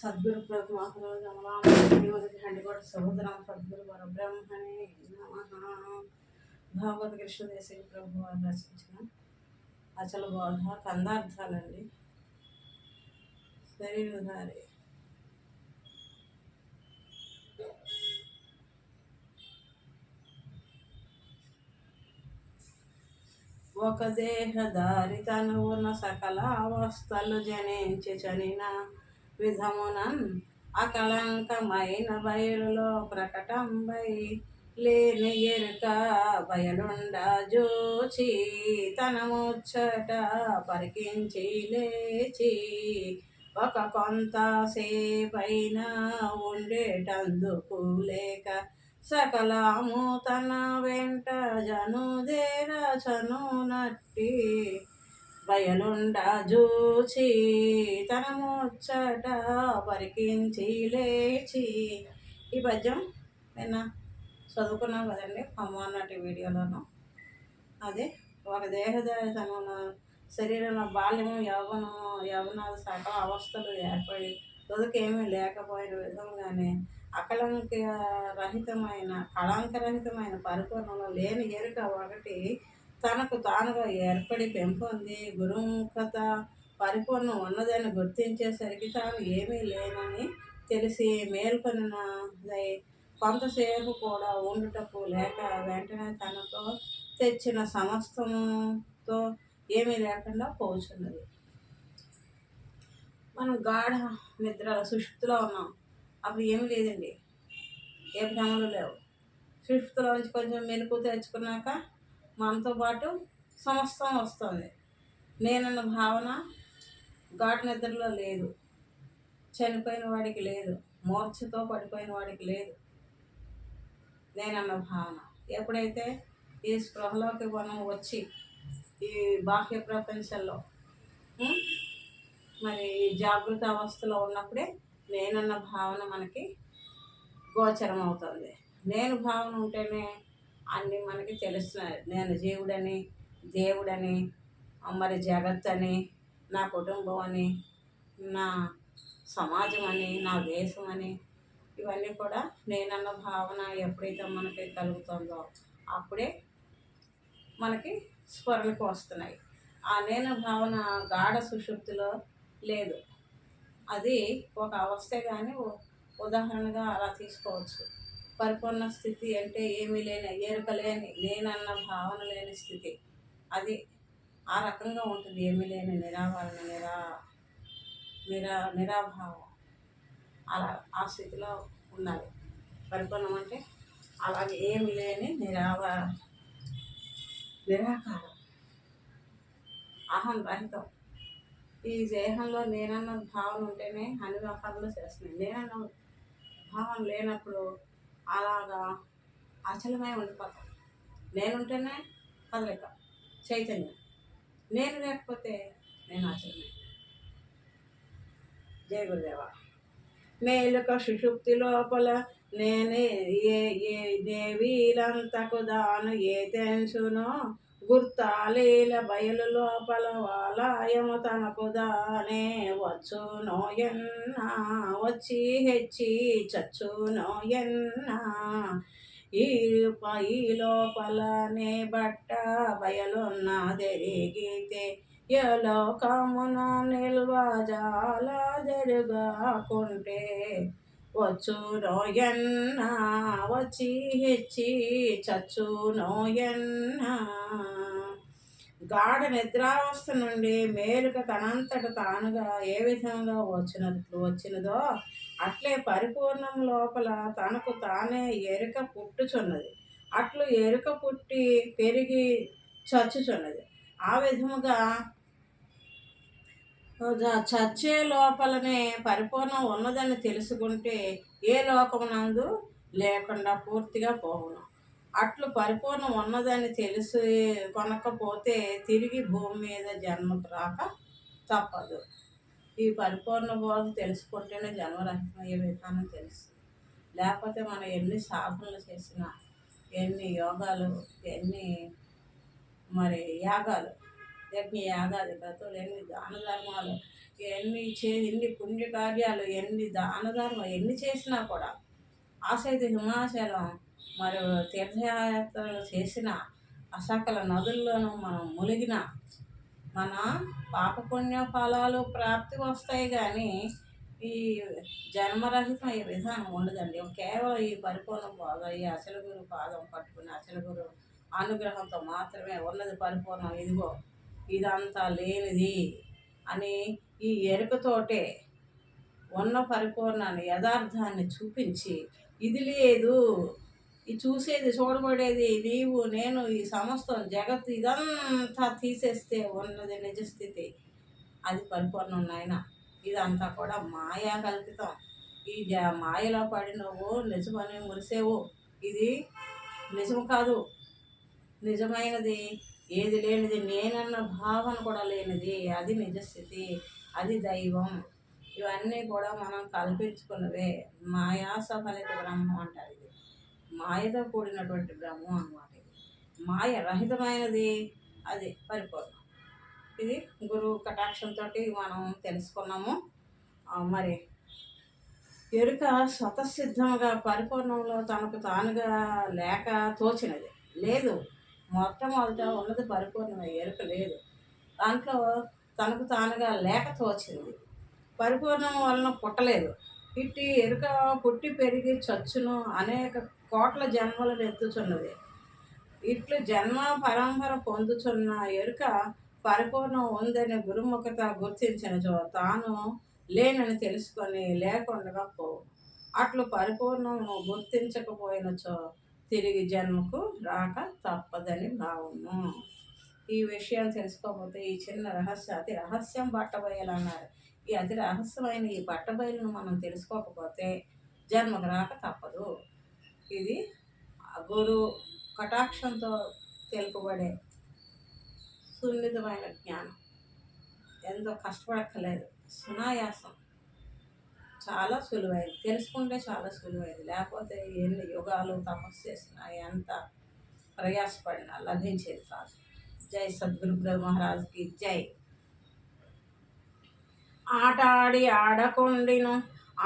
సద్గురు ప్రభు మహారాజు హండిగోడ సముద్రం సద్గురు పరబ్రహ్మణే నమః. భాగవత కృష్ణదేశిక ప్రభు వారు రచించిన అచల బోధ కందార్థాలండి. శరీరధారి ఒక దేహదారి తనువున సకల అవస్థలు జనించి చనిన విధమునన్ అకళంకమైన బయలులో ప్రకటంబై లేని ఎరుక బయలుండ జోచి తన ముచ్చట పరికించి లేచి ఒక కొంతసేపైన ఉండేటందుకు లేక సకలము తన వెంట జనుదేరచను నట్టి బయలుండ జూచి తన ముచ్చట పరికించి లేచి. ఈ పద్యం నిన్న చదువుకున్నాం కదండి అమ్మన్నటి వీడియోలోను. అదే ఒక దేహదారితనంలో శరీరంలో బాల్యము యవనాలు సకల అవస్థలు ఏర్పడి తుదకేమీ లేకపోయిన విధంగానే కళంకరహితమైన పరిపూర్ణంలో లేని ఎరుక ఒకటి తనకు తానుగా ఏర్పడి పెంపొంది గురుముఖత పరిపూర్ణం ఉన్నదని గుర్తించేసరికి తాను ఏమీ లేనని తెలిసి మేల్కొనినదై కొంతసేపు కూడా ఉండుటకు లేక వెంటనే తనతో తెచ్చిన సమస్తముతో ఏమీ లేకుండా పోచున్నది. మనం గాఢ నిద్రలో సుషుప్తిలో ఉన్నాం. అప్పుడు ఏమి లేదండి, ఏ భ్రమలు లేవు. సుషుప్తిలో నుంచి కొంచెం మెలకు తెచ్చుకున్నాక మనతో పాటు సమస్తం వస్తుంది. నేనన్న భావన గాఢ నిద్రలో లేదు, చనిపోయిన వాడికి లేదు, మూర్ఛతో పడిపోయిన వాడికి లేదు. నేనన్న భావన ఎప్పుడైతే ఈ స్పృహలోకి మనం వచ్చి ఈ బాహ్య ప్రపంచంలో మరి జాగృత అవస్థలో ఉన్నప్పుడే నేనన్న భావన మనకి గోచరం అవుతుంది. నేను భావన ఉంటేనే అన్నీ మనకి తెలుస్తున్నాయి. నేను జీవుడని, దేవుడని, మరి జగత్ అని, నా కుటుంబం అని, నా సమాజం అని, నా దేశం అని, ఇవన్నీ కూడా నేనన్న భావన ఎప్పుడైతే మనకి కలుగుతుందో అప్పుడే మనకి స్ఫురణకు వస్తున్నాయి. ఆ నేను భావన గాఢ సుషుప్తిలో లేదు. అది ఒక అవస్థే, కానీ ఉదాహరణగా అలా తీసుకోవచ్చు. పరిపూర్ణ స్థితి అంటే ఏమీ లేని, ఎరుక లేని, నేనన్న భావన లేని స్థితి. అది ఆ రకంగా ఉంటుంది. ఏమీ లేని నిరావరణ, నిరాభావం, అలా ఆ స్థితిలో ఉండాలి. పరిపూర్ణం అంటే అలాగే ఏమీ లేని నిరాకారం, అహం రహితం. ఈ దేహంలో నేనన్న భావన ఉంటేనే అన్ని వ్యవహారాలు చేస్తున్నాయి. నేనన్న భావన లేనప్పుడు అలాగా అచలమై ఉండిపోతాం. నేనుంటేనే కదలిక, చైతన్యం. నేను లేకపోతే నేను అచలమే. జయ గురుదేవ. మేలుక సుషుప్తి లోపల నేనే దేవీలంతకు దాను ఏ తెంచునో గుర్తాలీల బయలు లోపల వాలాయము తనకు దానే వచ్చునో ఎన్నా వచ్చి హెచ్చి చచ్చునో ఎన్నా ఈ లోపలనే బట్ట బయలున్నదెరిగితే యలోకమున నిల్వజాల జరుగాకుంటే వచ్చునో ఎన్నా వచ్చి హెచ్చి చచ్చునో ఎన్నా. గాఢ నిద్రావస్థ నుండి మేలుక తనంతట తానుగా ఏ విధంగా వచ్చినదో అట్లే పరిపూర్ణం లోపల తనకు తానే ఎరుక పుట్టుచున్నది. అట్లు ఎరుక పుట్టి పెరిగి చచ్చుచున్నది. ఆ విధముగా చచ్చే లోపలనే పరిపూర్ణం ఉన్నదని తెలుసుకుంటే ఏ లోకమునందు లేకుండా పూర్తిగా పోవును. అట్లు పరిపూర్ణం ఉన్నదని తెలిసి కొనకపోతే తిరిగి భూమి మీద జన్మకు రాక తప్పదు. ఈ పరిపూర్ణ బోధ తెలుసుకుంటేనే జన్మరహితమయ్యే విధానం తెలుస్తుంది. లేకపోతే మనం ఎన్ని సాధనలు చేసినా, ఎన్ని యోగాలు, ఎన్ని మరి యాగాలు, యజ్ఞ యాగాది వ్రతులు, ఎన్ని దాన ధర్మాలు, ఎన్ని పుణ్యకార్యాలు, ఎన్ని దానధర్మం ఎన్ని చేసినా కూడా ఆసైతే హిమాచలం మరి తీర్థయాత్రలు చేసిన అసకల నదుల్లోనూ మనం మునిగిన మన పాపపుణ్య ఫలాలు ప్రాప్తి వస్తాయి. కానీ ఈ జన్మరహితం ఈ విధానం ఉండదండి. కేవలం ఈ పరిపూర్ణ బాధ ఈ అచల గురు పాదం పట్టుకుని అచల గురు అనుగ్రహంతో మాత్రమే ఉన్నది పరిపూర్ణం. ఇదిగో ఇదంతా లేనిది అని ఈ ఎరుకతోటే ఉన్న పరిపూర్ణాన్ని యథార్థాన్ని చూపించి, ఇది లేదు, ఈ చూసేది చూడబడేది నీవు నేను ఈ సమస్తం జగత్తు ఇదంతా తీసేస్తే ఉన్నది నిజస్థితి, అది పరిపూర్ణం నాయన. ఇదంతా కూడా మాయా కల్పితం. ఈ మాయలో పడి నువ్వు నిజమని మురిసేవు. ఇది నిజం కాదు. నిజమైనది ఏది లేనిది, నేనన్న భావన కూడా లేనిది, అది నిజస్థితి, అది దైవం. ఇవన్నీ కూడా మనం కల్పించుకున్నవే. మాయాస ఫలిత బ్రహ్మం అంటారు. ఇది మాయతో కూడినటువంటి బ్రహ్మం అన్నమాట. ఇది మాయ రహితమైనది, అది పరిపూర్ణం. ఇది గురువు కటాక్షంతో మనం తెలుసుకున్నాము. మరి ఎరుక స్వతసిద్ధంగా పరిపూర్ణంలో తనకు తానుగా లేక తోచినది లేదు. మొట్టమొదట ఉన్నది పరిపూర్ణమే, ఎరుక లేదు. దాంట్లో తనకు తానుగా లేక తోచింది. పరిపూర్ణం వలన పుట్టలేదు. ఇట్టి ఎరుక పుట్టి పెరిగి చచ్చును, అనేక కోట్ల జన్మలను ఎత్తుచున్నది. ఇట్లు జన్మ పరంపర పొందుచున్న ఎరుక పరిపూర్ణం ఉందని గురుముఖత గుర్తించినచో తాను లేనని తెలుసుకొని లేకుండా పోవు. అట్లు పరిపూర్ణము గుర్తించకపోయినచో తిరిగి జన్మకు రాక తప్పదని భావము. ఈ విషయం తెలుసుకోకపోతే ఈ చిన్న రహస్యం, అతి రహస్యం బట్టబయలన్నారు. ఈ అతి రహస్యమైన ఈ బట్టబయలును మనం తెలుసుకోకపోతే జన్మకు రాక తప్పదు. ఇది గురు కటాక్షంతో తెలుపబడే సున్నితమైన జ్ఞానం. ఎంతో కష్టపడక్కలేదు, సునాయాసం, చాలా సులువైంది. తెలుసుకుంటే చాలా సులువైంది. లేకపోతే ఎన్ని యుగాలు తపస్సు చేసినా ఎంత ప్రయాసపడినా లభించేది కాదు. జై సద్గురు బ్రహ్మ మహారాజ్కి జై. ఆట ఆడి ఆడకుండిను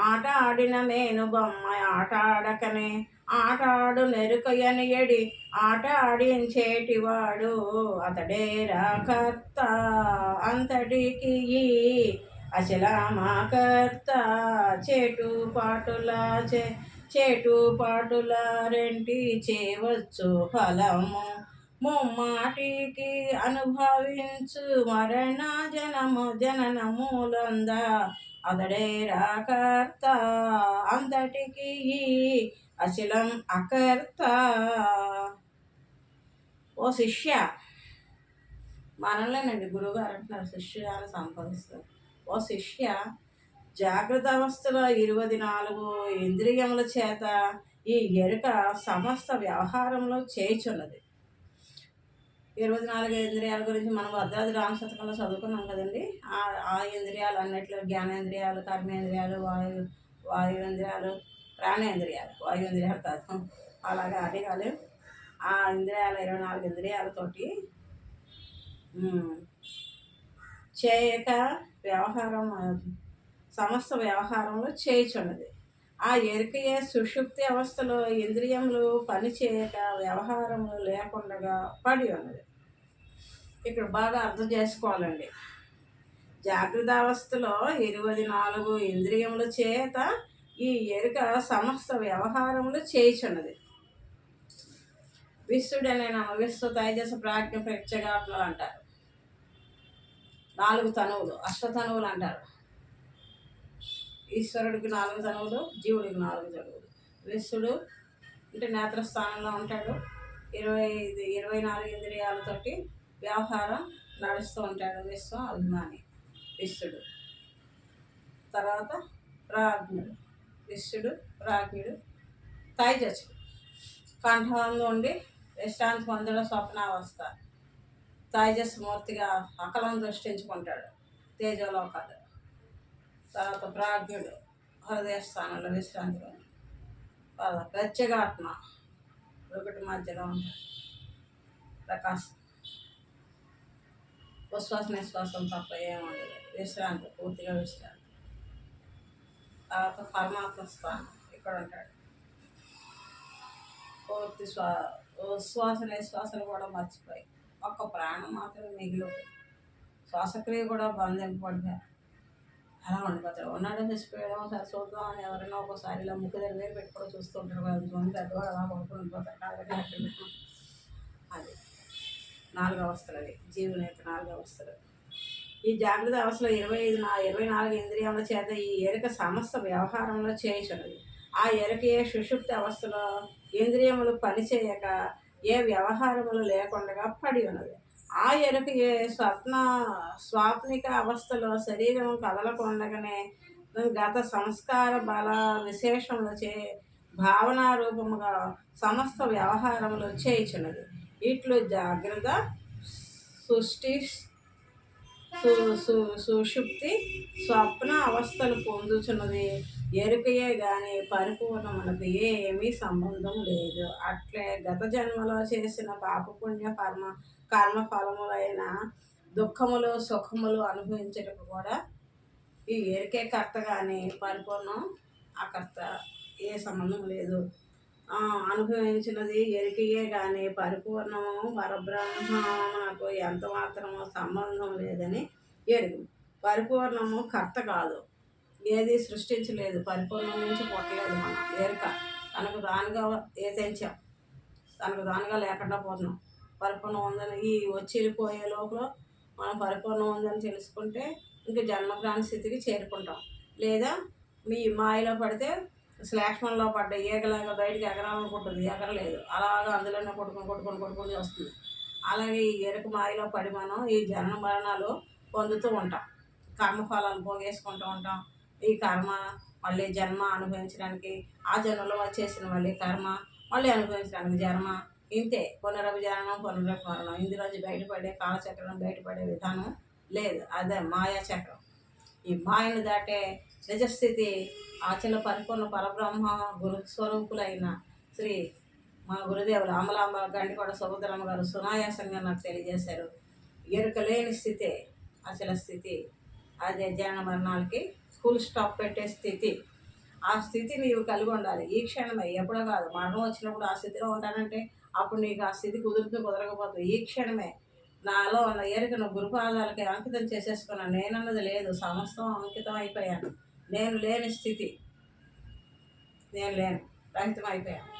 ఆట ఆడిన నేను బొమ్మ ఆట ఆడకనే ఆట ఆడు నెరుకయని ఎడి ఆట ఆడించేటివాడు అతడేరా కర్త అంతటికి అచలమాకర్త. చేటుపాటుల రెంటి చేయవచ్చు ఫలము ముమ్మాటికి అనుభవించు మరణ జననములంద అతడేరా కర్త అంతటికి అచలం అకర్త. ఓ శిష్య, మనల్నేనండి గురువుగారు అంటున్నారు, శిష్యాన్ని సంపాదిస్తారు. ఓ శిష్య, జాగ్రత్త అవస్థలో 24 ఇంద్రియముల చేత ఈ ఎరుక సమస్త వ్యవహారంలో చేయుచున్నది. 24 ఇంద్రియాల గురించి మనం భద్రాద్రి రామశతకంలో చదువుకున్నాం కదండి. ఆ ఇంద్రియాలు అన్నిట్లో జ్ఞానేంద్రియాలు, కర్మేంద్రియాలు, వాయువేంద్రియాలు, ప్రాణేంద్రియాలు. వాయువేంద్రియాలు కాదు, అలాగా అదే కాదు. ఆ ఇంద్రియాలు 24 ఇంద్రియాలతోటి చేయక వ్యవహారం సమస్త వ్యవహారంలో చేయుచున్నది. ఆ ఎరుకయే సుషుప్తి అవస్థలో ఇంద్రియములు పనిచేయక వ్యవహారములు లేకుండా పడి ఉన్నది. ఇక్కడ బాగా అర్థం చేసుకోవాలండి. జాగ్రత్త అవస్థలో 24 ఇంద్రియముల చేత ఈ ఎరుక సమస్త వ్యవహారములు చేయుచున్నది. విశ్వడనే విశ్వ తైజస ప్రాజ్ఞ ప్రత్యగాత్మలు అంటారు. 4 తనువులు, అష్టతనువులు అంటారు. ఈశ్వరుడికి 4 తనువులు, జీవుడికి 4 తనువులు. విశ్వడు అంటే నేత్రస్థానంలో ఉంటాడు. 24 ఇంద్రియాలతోటి వ్యవహారం నడుస్తూ ఉంటాడు. విశ్వం అభిమాని విశ్వడు. తర్వాత ప్రాజ్ఞుడు, విశ్వడు ప్రాజ్ఞుడు. తైజసుడు కంఠంలో ఉండి విశ్రాంతి పొందడం స్వప్నావస్థ. తైజస్మూర్తిగా అకలం దృష్టించుకుంటాడు, తేజోలోకాలు. తర్వాత ప్రాజ్ఞుడు హృదయ స్థానంలో విశ్రాంతి పొంది ప్రత్యేగాత్మ ఒకటి మధ్యలో ఉంటాడు, ప్రకాశం. ఉచ్ఛ్వాస నిశ్వాసం తప్ప ఏముండదు. విశ్రాంతి, పూర్తిగా విశ్రాంతి. తర్వాత పరమాత్మ స్థానం ఇక్కడ ఉంటాడు. పూర్తి ఉచ్ఛ్వాస నిశ్వాసలు కూడా మర్చిపోయి ఒక్క ప్రాణం మాత్రమే మిగిలి శ్వాసక్రియ కూడా బంధింపబడిగా అలా ఉండిపోతాడు. ఉన్నాడో చచ్చిపోయాడో ఒకసారి చూద్దాం అని ఎవరైనా ఒకసారి ఇలా ముక్కు దగ్గర వేరు పెట్టుకొని చూస్తూ ఉంటారు. కొంతమంది పెద్దవాడు అలా పడుకుని ఉండిపోతారు. కాబట్టి అది 4 అవస్థలు. అవి జీవుని యొక్క 4 అవస్థలు. ఈ జాగ్రత్త అవస్థలో 24 ఇంద్రియాల చేత ఈ ఎరుక సమస్త వ్యవహారంలో చేయుచున్నది. ఆ ఎరుకయే సుషుప్తి అవస్థలో ఇంద్రియములు పనిచేయక ఏ వ్యవహారములు లేకుండా పడి ఉన్నది. ఆ ఎరుకయే స్వాప్నిక అవస్థలో శరీరం కదలకుండగానే గత సంస్కార బల విశేషములచే భావనారూపముగా సమస్త వ్యవహారములు చేయుచున్నది. ఇట్లు జాగ్రత్త, సృష్టి, సుషుప్తి, స్వప్న అవస్థలు పొందుచున్నది ఎరుకయే గాని పరిపూర్ణమునకు ఏమీ సంబంధం లేదు. అట్లే గత జన్మలో చేసిన పాపపుణ్య కర్మ ఫలములైన దుఃఖములు సుఖములు అనుభవించటకు కూడా ఈ ఎరుకే కర్త కానీ పరిపూర్ణం అకర్త ఏ సంబంధం లేదు. అనుభవించినది ఎరికయే కానీ పరిపూర్ణము పరబ్రహ్మకు ఎంత మాత్రమో సంబంధం లేదని ఎరుగు. పరిపూర్ణము కర్త కాదు, ఏది సృష్టించలేదు, పరిపూర్ణం నుంచి పుట్టలేదు. మనం ఎరుక తనకు దానిగా ఏతించాం, తనకు దానిగా లేకుండా పోతున్నాం. పరిపూర్ణం ఉందని ఈ వచ్చి వెళ్ళిపోయే లోపల మనం పరిపూర్ణం ఉందని తెలుసుకుంటే ఇంక జన్మగ్రాని స్థితికి చేరుకుంటాం. లేదా మీ మాయలో పడితే శ్లేష్మంలో పడ్డ ఈగలాగా బయటికి ఎగరాలనుకుంటుంది, ఎగరలేదు, అలాగా అందులోనే కొట్టుకొని వస్తుంది. అలాగే ఈ ఎరుక మాయలో పడి మనం ఈ జన్మ మరణాలు పొందుతూ ఉంటాం. కర్మఫలాలు పోగేసుకుంటూ ఉంటాం. ఈ కర్మ మళ్ళీ జన్మ అనుభవించడానికి, ఆ జన్మలో వచ్చేసిన మళ్ళీ కర్మ మళ్ళీ అనుభవించడానికి జన్మ. ఇంతే పునరభిజననం పునరభిమరణం. ఇందులోంచి బయటపడే కాలచక్రం బయటపడే విధానం లేదు. అదే మాయాచక్రం. ఈ మాయను దాటే నిజస్థితి ఆచల పరిపూర్ణ పరబ్రహ్మ గురుస్వరూపులైన శ్రీ మా గురుదేవులు అమలాంబ గండికోట సముద్రమ్మ గారు సునాయాసంగా నాకు తెలియజేశారు. ఎరుక లేని స్థితే అచల స్థితి. అదే జనన మరణాలకి ఫుల్ స్టాప్ పెట్టే స్థితి. ఆ స్థితి నీవు కలిగి ఉండాలి. ఈ క్షణమే, ఎప్పుడో కాదు. మరణం వచ్చినప్పుడు ఆ స్థితిలో ఉంటానంటే అప్పుడు నీకు ఆ స్థితి కుదరకపోతుంది. ఈ క్షణమే నాలో ఉన్న ఎరుకను గురుపాదాలకి అంకితం చేసేసుకున్నాను. నేనన్నది లేదు, సమస్తం అంకితం అయిపోయాను. నేను లేని స్థితి, నేను లేను, రహితం అయిపోయాను.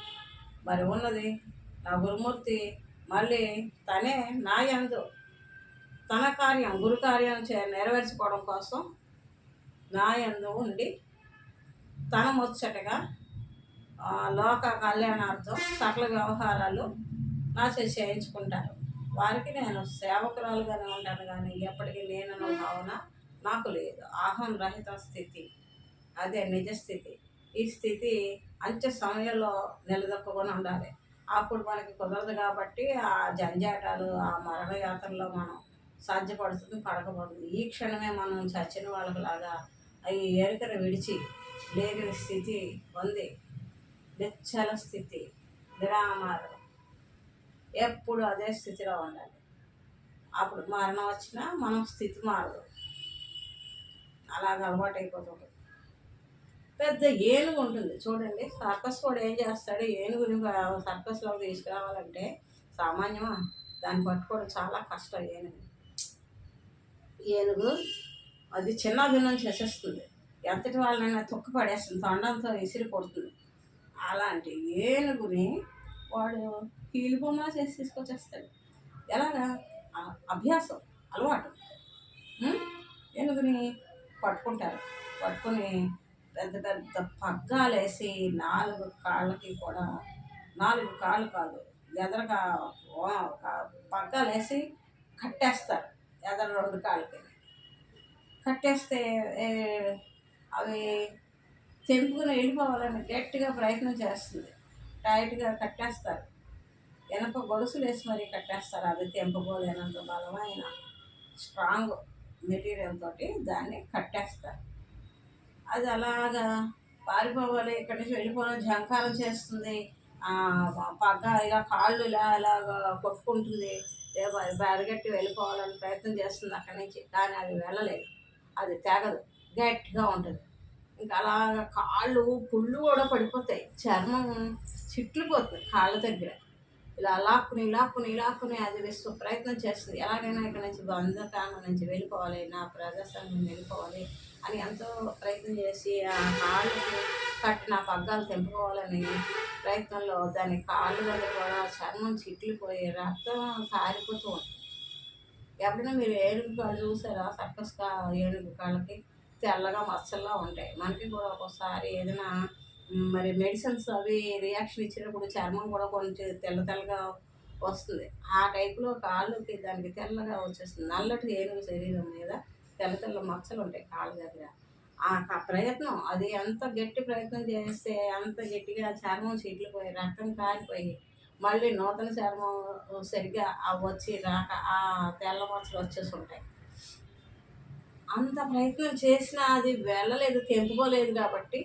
మరి ఉన్నది నా గురుమూర్తి. మళ్ళీ తనే నా యందు తన కార్యం, గురు కార్యం నెరవేర్చుకోవడం కోసం నా యందు ఉండి తన ముచ్చటగా లోక కళ్యాణార్థం సకల వ్యవహారాలు నా చేయించుకుంటారు. వారికి నేను సేవకురాలుగానే ఉంటాను కానీ ఎప్పటికీ నేనన్న భావన నాకు లేదు. ఆహం రహిత స్థితి, అదే నిజస్థితి. ఈ స్థితి అంత్య సమయంలో నిలదొక్కుని ఉండాలి. అప్పుడు మనకి కుదరదు కాబట్టి ఆ జంజాటాలు, ఆ మరణయాత్రలో మనం సాధ్యపడుతుంది, పడకపోతుంది. ఈ క్షణమే మనం చచ్చిన వాళ్ళలాగా ఈ ఎరుకను విడిచి లేని స్థితి పొంది నిశ్చల స్థితి, నిరామారం, ఎప్పుడు అదే స్థితిలో ఉండాలి. అప్పుడు మరణం వచ్చినా మనం స్థితి మారదు, అలాగ అలవాటు అయిపోతుంది. పెద్ద ఏనుగు ఉంటుంది చూడండి. సర్కస్ కూడా ఏం చేస్తాడు, ఏనుగుని సర్కస్లోకి తీసుకురావాలంటే సామాన్యమా? దాన్ని పట్టుకోవడం చాలా కష్టం. ఏనుగు అది చిన్న భిన్నం చేసేస్తుంది. ఎంతటి వాళ్ళనైనా తొక్కు పడేస్తుంది, తొండంతో విసిరి కొడుతుంది. అలాంటి ఏనుగుని వాడు కీలు బొమ్మ చేసి తీసుకొచ్చేస్తాడు. ఎలాగా? అభ్యాసం, అలవాటు. ఏనుగుని పట్టుకుంటారు, పట్టుకొని పెద్ద పెద్ద పగ్గాలేసి 4 కాళ్ళకి కూడా, 4 కాళ్ళు కాదు, ఎదరగా పగ్గాలేసి కట్టేస్తారు. ఎదర 2 కాళ్ళకి కట్టేస్తే అవి తెంపుకుని వెళ్ళిపోవాలని గట్టిగా ప్రయత్నం చేస్తుంది. టైట్గా కట్టేస్తారు. వెనక గొలుసులు వేసి మరీ కట్టేస్తారు. అది తెంపబోలేనంత బలమైన స్ట్రాంగ్ మెటీరియల్ తోటి దాన్ని కట్టేస్తారు. అది అలాగా పారిపోవాలి, ఇక్కడి నుంచి వెళ్ళిపోవాలి, జంకారం చేస్తుంది. పగ్గ ఇలా కాళ్ళు ఇలాగా కొట్టుకుంటుంది. బెదగట్టి వెళ్ళిపోవాలని ప్రయత్నం చేస్తుంది అక్కడి నుంచి. కానీ అది వెళ్ళలేదు, అది తెగదు, గట్టిగా ఉంటుంది. ఇంకా అలాగా కాళ్ళు పుళ్ళు కూడా పడిపోతాయి, చర్మం చిట్లిపోతుంది కాళ్ళ దగ్గర. ఇలా లాక్కుని లాక్కుని లాక్కుని అది ప్రయత్నం చేస్తుంది, ఎలాగైనా ఇక్కడ నుంచి బంధకాలం నుంచి వెళ్ళిపోవాలి, నా ప్రదర్శన వెళ్ళిపోవాలి అని ఎంతో ప్రయత్నం చేసి ఆ కాళ్ళకి కట్టిన పగ్గాలు తెంపుకోవాలని ప్రయత్నంలో దాని కాళ్ళు దగ్గర కూడా చర్మం చిట్లిపోయి రక్తం కారిపోతూ ఉంటుంది. ఎప్పుడైనా మీరు ఏనుగు కాళ్ళు చూసారా? సర్కస్ ఏనుగు కాళ్ళకి తెల్లగా మచ్చల్లా ఉంటాయి. మనకి కూడా ఒక్కోసారి ఏదైనా మరి మెడిసిన్స్ అవి రియాక్షన్ ఇచ్చినప్పుడు చర్మం కూడా కొంచెం తెల్ల తెల్లగా వస్తుంది. ఆ టైప్లో కాళ్ళకి దానికి తెల్లగా వచ్చేస్తుంది. నల్లటి ఏనుగు శరీరం మీద తెల్ల తెల్ల మచ్చలు ఉంటాయి కాళ్ళ దగ్గర. ఆ ప్రయత్నం అది ఎంత గట్టి ప్రయత్నం చేస్తే అంత గట్టిగా చర్మం చీట్లిపోయి రక్తం కారిపోయి మళ్ళీ నూతన చర్మం సరిగ్గా వచ్చి రాక ఆ తెల్ల మచ్చలు వచ్చేసి ఉంటాయి. అంత ప్రయత్నం చేసినా అది వెళ్ళలేదు, తెంపుకోలేదు. కాబట్టి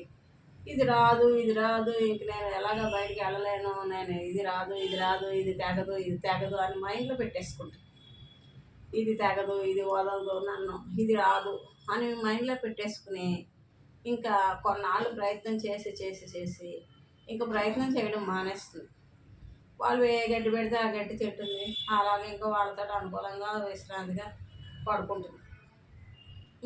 ఇది రాదు, ఇది రాదు, ఇంక నేను ఎలాగ బయటికి వెళ్ళలేను, నేను ఇది రాదు, ఇది రాదు, ఇది తెగదు, ఇది తెగదు అని మైండ్లో పెట్టేసుకుంటాను. ఇది తెగదు, ఇది వదలదు నన్ను, ఇది రాదు అని మైండ్లో పెట్టేసుకుని ఇంకా కొన్నాళ్ళు ప్రయత్నం చేసి చేసి చేసి ఇంకా ప్రయత్నం చేయడం మానేస్తుంది. వాళ్ళు ఏ గడ్డి పెడితే ఆ గడ్డి తింటుంది, అలాగే ఇంకా వాళ్ళతో అనుకూలంగా విశ్రాంతిగా పడుకుంటుంది.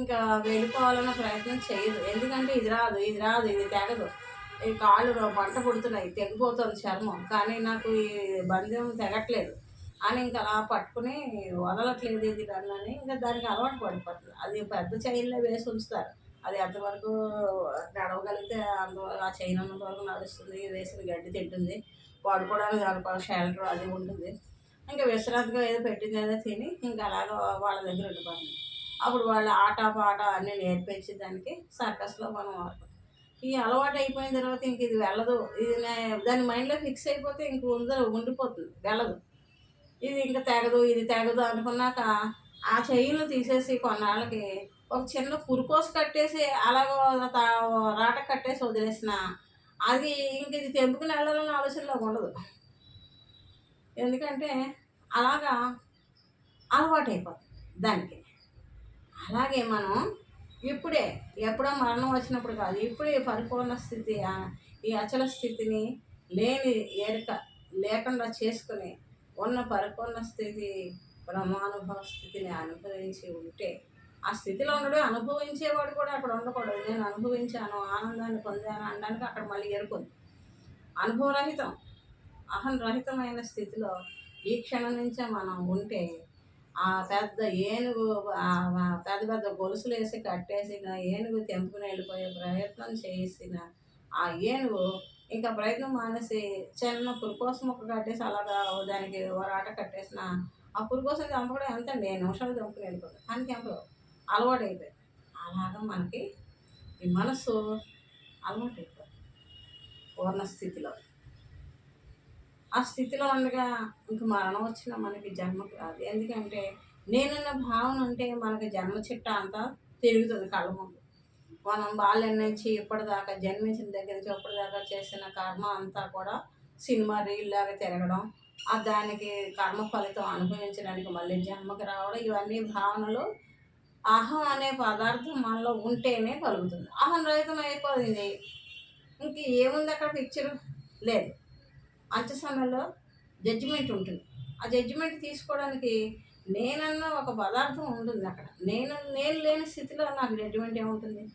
ఇంకా వెళ్ళిపోవాలన్న ప్రయత్నం చేయదు, ఎందుకంటే ఇది రాదు, ఇది రాదు, ఇది తెగదు, ఈ కాళ్ళు మంట పుడుతున్నాయి, తెగిపోతుంది చర్మం, కానీ నాకు ఈ బంధం తెగట్లేదు అని ఇంకా అలా పట్టుకుని వదలట్లేదు ఇది నన్నని ఇంకా దానికి అలవాటు పడిపోతుంది. అది పెద్ద చైన్లో వేసి ఉంచుతారు, అది ఎంతవరకు నడవగలిగితే అంతవరకు ఆ చైన్ ఉన్నంత వరకు నడుస్తుంది, వేసిన గడ్డి తింటుంది, పడుకోవడానికి దానిపై షెల్టర్ అది ఉంటుంది. ఇంకా విశ్రాంతిగా ఏదో పెట్టింది ఏదో తిని ఇంకా అలాగ వాళ్ళ దగ్గర ఉండిపోతుంది. అప్పుడు వాళ్ళు ఆట పాట అన్నీ నేర్పించి దానికి సర్కస్లో మనం వాడుతాం. ఈ అలవాటు అయిపోయిన తర్వాత ఇంక ఇది వెళ్ళదు, ఇది దాని మైండ్లో ఫిక్స్ అయిపోతే ఇంక ఉండిపోతుంది, వెళ్ళదు. ఇది ఇంకా తెగదు, ఇది తెగదు అనుకున్నాక ఆ చెయ్యిలు తీసేసి కొన్నాళ్ళకి ఒక చిన్న పురుకోసు కట్టేసి అలాగ రాట కట్టేసి వదిలేసిన అది ఇంక ఇది తెంపుకుని వెళ్ళాలని ఆలోచనలో ఉండదు, ఎందుకంటే అలాగా అలవాటు అయిపోతుంది దానికి. అలాగే మనం ఎప్పుడో మరణం వచ్చినప్పుడు కాదు, ఇప్పుడే పరిపూర్ణ స్థితి, ఈ అచల స్థితిని లేని ఎరుక లేకుండా చేసుకుని ఉన్న పరిపూర్ణ స్థితి బ్రహ్మానుభవ స్థితిని అనుభవించి ఉంటే, ఆ స్థితిలో ఉండడం అనుభవించేవాడు కూడా అక్కడ ఉండకూడదు. నేను అనుభవించాను, ఆనందాన్ని పొందాను అనడానికి అక్కడ మళ్ళీ ఎరుకుంది. అనుభవరహితం, అహంరహితమైన స్థితిలో ఈ క్షణం నుంచే మనం ఉంటే ఆ పెద్ద ఏనుగు పెద్ద పెద్ద గొలుసులు వేసి కట్టేసిన ఏనుగు తెంపుకుని వెళ్ళిపోయే ప్రయత్నం చేసిన ఆ ఏనుగు ఇంకా ప్రయత్నం మానేసి చిన్న పురుకోసం మొక్క కట్టేసి అలాగా దానికి ఆట కట్టేసిన ఆ పురుకోసం చంపడం ఎంత 2 నిమిషాలు తెంపుకుని వెళ్ళిపోతుంది, కానీ తెంపదు, అలవాటు అయిపోయింది. అలాగా మనకి ఈ మనసు అలవాటు అయిపోతుంది పూర్ణ స్థితిలో. ఆ స్థితిలో ఉండగా ఇంక మరణం వచ్చినా మనకి జన్మకు రాదు, ఎందుకంటే నేనన్న భావన ఉంటే మనకి జన్మ చిట్ట అంతా తిరుగుతుంది కళ్ళ ముందు. మనం బాల్యం నుంచి ఇప్పటిదాకా జన్మించిన దగ్గర నుంచి ఇప్పటిదాకా చేసిన కర్మ అంతా కూడా సినిమా రీల్లాగా తిరగడం, దానికి కర్మ ఫలితం అనుభవించడానికి మళ్ళీ జన్మకి రావడం, ఇవన్నీ భావనలు. అహం అనే పదార్థం మనలో ఉంటేనే కలుగుతుంది. అహం రహితం అయిపోయింది, ఇంక ఏముంది అక్కడ పిక్చరు లేదు. అంత్య సమయంలో జడ్జిమెంట్ ఉంటుంది, ఆ జడ్జిమెంట్ తీసుకోవడానికి నేనన్న ఒక పదార్థం ఉంటుంది అక్కడ. నేను లేని స్థితిలో నాకు జడ్జిమెంట్ ఏముంటుంది?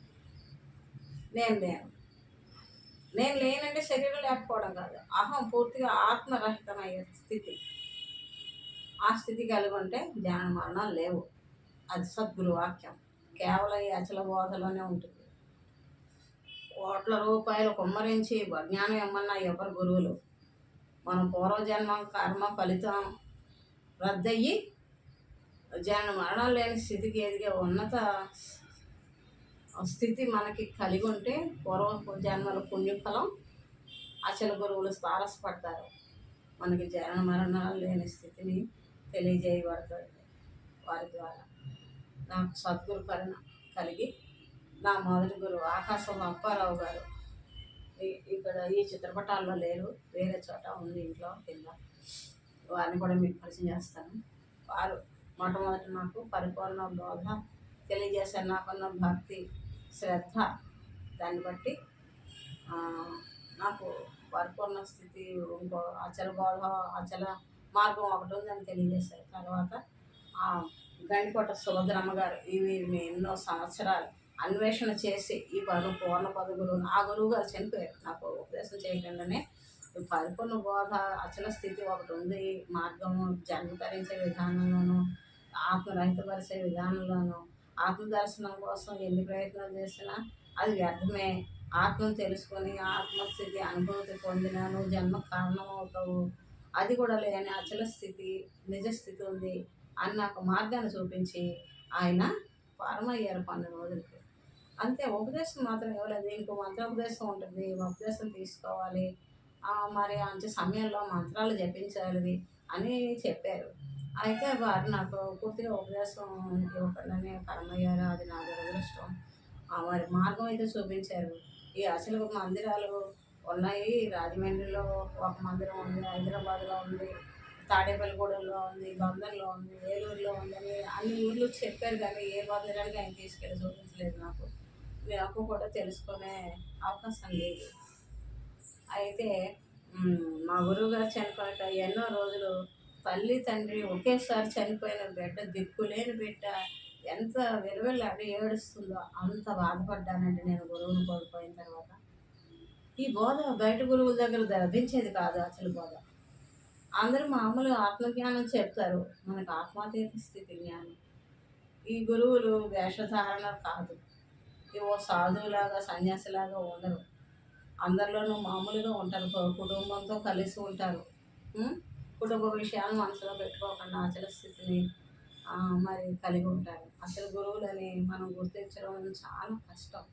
నేను లేనంటే శరీరం లేకపోవడం కాదు, అహం పూర్తిగా ఆత్మరహితమయ్యే స్థితి. ఆ స్థితి కలిగి ఉంటే జ్ఞాన మరణాలు లేవు. అది సద్గురు వాక్యం, కేవలం ఈ అచల బోధలోనే ఉంటుంది. కోట్ల రూపాయలు కుమ్మరించి జ్ఞానం ఏమన్నా ఎవరు గురువులు? మన పూర్వజన్మ కర్మ ఫలితం రద్దయ్యి జన్మ మరణాలు లేని స్థితికి ఎదిగే ఉన్నత స్థితి మనకి కలిగి ఉంటే పూర్వ జన్మల పుణ్యఫలం అచల గురువులు స్వారస్పడతారు. మనకి జన్మ మరణాలు లేని స్థితిని తెలియజేయబడుతుంది వారి ద్వారా. నాకు సద్గురు కరుణ కలిగి నా మొదటి గురువు ఆకాశం అప్పారావు గారు ఇక్కడ ఈ చిత్రపటాల్లో లేరు, వేరే చోట ఉంది ఇంట్లో కింద, వారిని కూడా మీకు పరిచయం చేస్తాను. వారు మొట్టమొదటి నాకు పరిపూర్ణ బోధ తెలియజేశారు. నాకున్న భక్తి శ్రద్ధ దాన్ని బట్టి ఆ, నాకు పరిపూర్ణ స్థితి ఇంకో అచల బోధ అచల మార్గం ఒకటి ఉందని తెలియజేశారు. తర్వాత ఆ, గండికోట సుభద్రమ్మ గారు ఇవి ఎన్నో సంవత్సరాలు అన్వేషణ చేసి ఈ పూర్ణ పదవులు ఆ గురువు గారు చనిపోయారు. నాకు ఉపదేశం చేయకుండానే ఈ పరిపూర్ణ బోధ అచల స్థితి ఒకటి ఉంది. మార్గము జన్మకరించే విధానంలోనూ ఆత్మరహితపరిచే విధానంలోనూ ఆత్మ దర్శనం కోసం ఎన్ని ప్రయత్నాలు చేసినా అది వ్యర్థమే. ఆత్మను తెలుసుకొని ఆత్మస్థితి అనుభూతి పొందిన నువ్వు జన్మ కారణమవుతావు. అది కూడా లేని అచల స్థితి నిజస్థితి ఉంది అని నాకు మార్గాన్ని చూపించి ఆయన పరమయ్యారు 12 రోజులకి. అంతే, ఉపదేశం మాత్రం ఇవ్వలేదు. దీనికి మంత్రోపదేశం ఉంటుంది, ఉపదేశం తీసుకోవాలి, మరి అంత సమయంలో మంత్రాలు జపించాలి అని చెప్పారు. అయితే వారు నాకు పూర్తిగా ఉపదేశం ఇవ్వకుండానే పరమయ్యారు. అది నా దురదృష్టం. మరి మార్గం అయితే చూపించారు. ఈ అసలు మందిరాలు ఉన్నాయి. రాజమండ్రిలో ఒక మందిరం ఉంది, హైదరాబాద్లో ఉంది, తాడేపల్లిగూడెంలో ఉంది, బందర్లో ఉంది, ఏలూరులో ఉందని అన్ని ఊర్లు చెప్పారు. కానీ ఏ మందిరానికి ఆయన తీసుకెళ్ళి చూపించలేదు. నాకు కూడా తెలుసుకునే అవకాశం లేదు. అయితే మా గురువు గారు చనిపోయాక ఎన్నో రోజులు తల్లి తండ్రి ఒకేసారి చనిపోయిన బిడ్డ, దిక్కులేని బిడ్డ ఎంత వెలువెల్లాడి ఏడుస్తుందో అంత బాధపడ్డానండి నేను గురువుని కోల్పోయిన తర్వాత. ఈ బోధ బయట గురువుల దగ్గర లభించేది కాదు. అసలు బోధ అందరూ మామూలు ఆత్మజ్ఞానం చెప్తారు, మనకు ఆత్మాతీత స్థితి జ్ఞానం. ఈ గురువులు వేషధారణ కాదు, ఓ సాధువులాగా సన్యాసిలాగా ఉండరు. అందరిలోనూ మామూలుగా ఉంటారు, కుటుంబంతో కలిసి ఉంటారు. కుటుంబ విషయాలు మనసులో పెట్టుకోకుండా అచల స్థితిని మరి కలిగి ఉంటారు. అసలు గురువులని మనం గుర్తించడం చాలా కష్టం.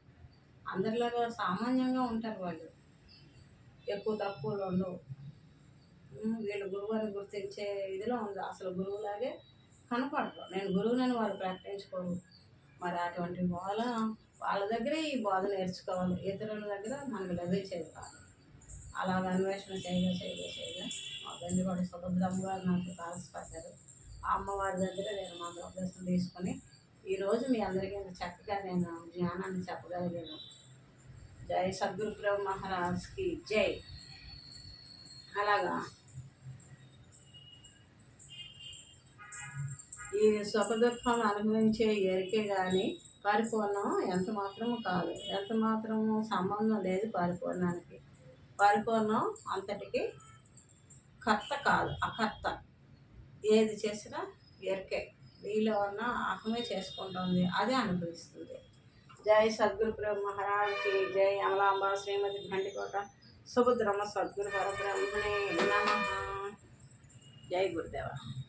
అందరిలాగా సామాన్యంగా ఉంటారు వాళ్ళు, ఎక్కువ తక్కువలు ఉండవు. వీళ్ళు గురువు అని గుర్తించే ఇదిలో ఉంది. అసలు గురువులాగే కనపడరు. నేను గురువునని వాళ్ళు ప్రకటించుకోరు. మరి అటువంటి వాళ్ళ దగ్గరే ఈ బోధ నేర్చుకోవాలి, ఇతరుల దగ్గర మనకు లభించేది కాదు. అలాగ అన్వేషణ చేయగా మా గండికోట సుభద్రమ్మ గారు నాకు తారసపడ్డారు. ఆ అమ్మవారి దగ్గర నేను మంత్రోపదేశం తీసుకొని ఈరోజు మీ అందరికీ చక్కగా నేను జ్ఞానాన్ని చెప్పగలిగాను. జై సద్గురు ప్రభు మహారాజ్కి జై. అలాగా ఈ సుఖ దుఃఖం అనుభవించే ఎరికే కానీ పరిపూర్ణం ఎంత మాత్రము కాదు, ఎంత మాత్రము సంబంధం లేదు పరిపూర్ణానికి. పరిపూర్ణం అంతటికి కర్త కాదు, అకర్త. ఏది చేసినా ఎరికే, నీలో ఉన్న అహమే చేసుకుంటుంది, అదే అనుభవిస్తుంది. జై సద్గురు ప్రభు మహారాజ్కి జై. అమలాంబ శ్రీమతి గండికోట సుభద్రమ్మ సద్గురు పరబ్రహ్మణే నమః. జై గురుదేవ.